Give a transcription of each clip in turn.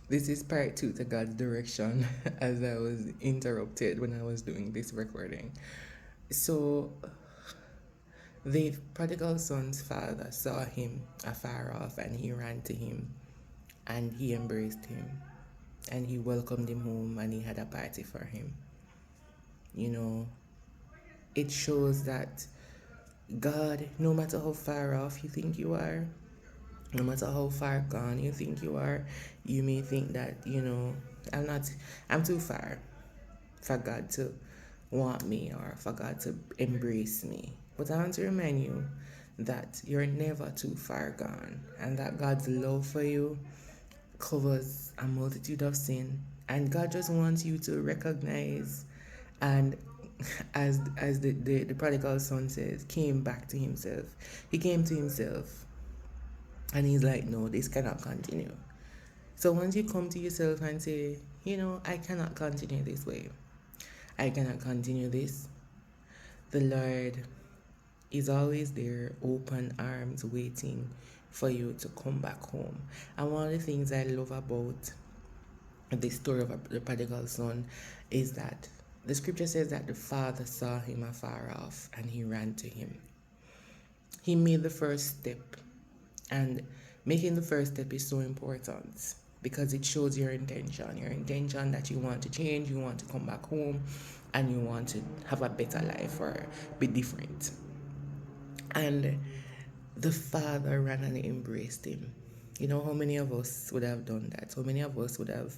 This is part two to God's direction as I was interrupted when I was doing this recording. So, the prodigal son's father saw him afar off and he ran to him and he embraced him and he welcomed him home and he had a party for him. You know, it shows that God, no matter how far off you think you are, no matter how far gone you think you are, you may think that, I'm too far for God to want me or for God to embrace me. But I want to remind you that you're never too far gone and that God's love for you covers a multitude of sin. And God just wants you to recognize and as the prodigal son says, came back to himself. He came to himself and he's like, no, this cannot continue. So once you come to yourself and say, I cannot continue this way, I cannot continue this, the Lord is always there, open arms, waiting for you to come back home. And one of the things I love about the story of the prodigal son is that the scripture says that the father saw him afar off and he ran to him. He made the first step, and making the first step is so important because it shows your intention that you want to change, you want to come back home, and you want to have a better life or be different. And the father ran and embraced him. You know how many of us would have done that? How many of us would have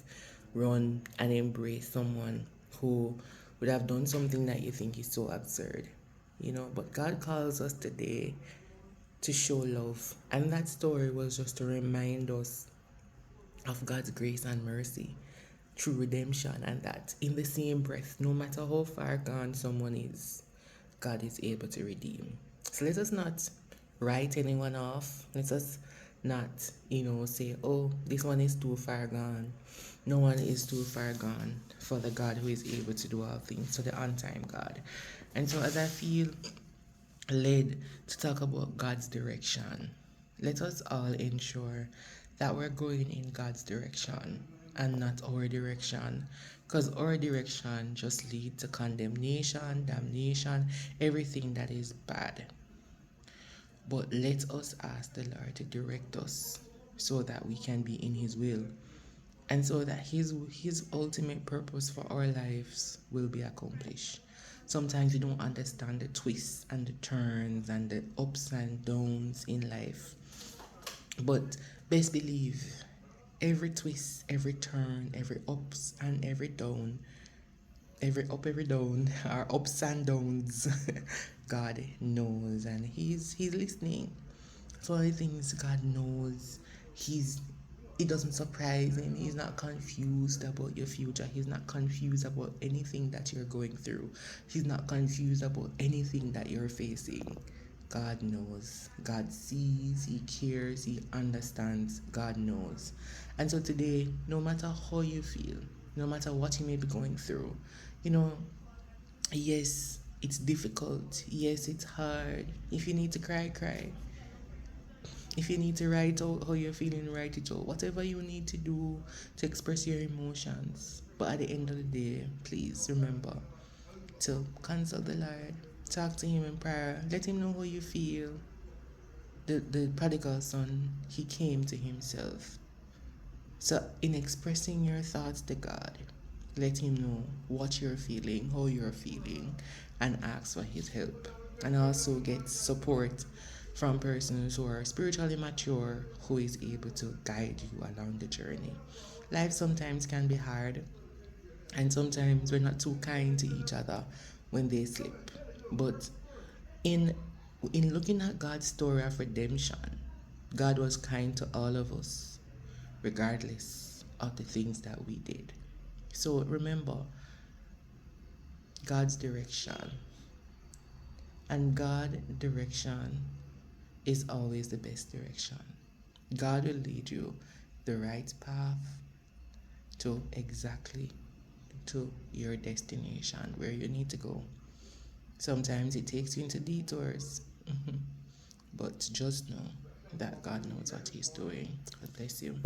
run and embraced someone who would have done something that you think is so absurd? But God calls us today to show love. And that story was just to remind us of God's grace and mercy through redemption, and that in the same breath, no matter how far gone someone is, God is able to redeem. So let us not write anyone off. Let us not, say, oh, this one is too far gone. No one is too far gone for the God who is able to do all things, to the on-time God. And so as I feel led to talk about God's direction, let us all ensure that we're going in God's direction and not our direction, because our direction just leads to condemnation, damnation, everything that is bad. But let us ask the Lord to direct us so that we can be in His will and so that His ultimate purpose for our lives will be accomplished. Sometimes we don't understand the twists and the turns and the ups and downs in life. But best believe every twist, every turn, every ups and every down, every up, every down, our ups and downs, God knows and He's listening. So all the things God knows, it doesn't surprise Him. He's not confused about your future. He's not confused about anything that you're going through. He's not confused about anything that you're facing. God knows. God sees. He cares. He understands. God knows. And so today, no matter how you feel, no matter what you may be going through, yes, it's difficult. Yes, it's hard. If you need to cry, cry. If you need to write out how you're feeling, write it out. Whatever you need to do to express your emotions. But at the end of the day, please remember to consult the Lord. Talk to Him in prayer. Let Him know how you feel. The prodigal son, he came to himself. So in expressing your thoughts to God, let Him know what you're feeling, how you're feeling, and ask for His help. And also get support from persons who are spiritually mature, who is able to guide you along the journey. Life sometimes can be hard, and sometimes we're not too kind to each other when they slip. But in looking at God's story of redemption, God was kind to all of us, regardless of the things that we did. So remember God's direction. And God's direction is always the best direction. God will lead you the right path to exactly to your destination, where you need to go. Sometimes it takes you into detours, but just know that God knows what He's doing. God bless you.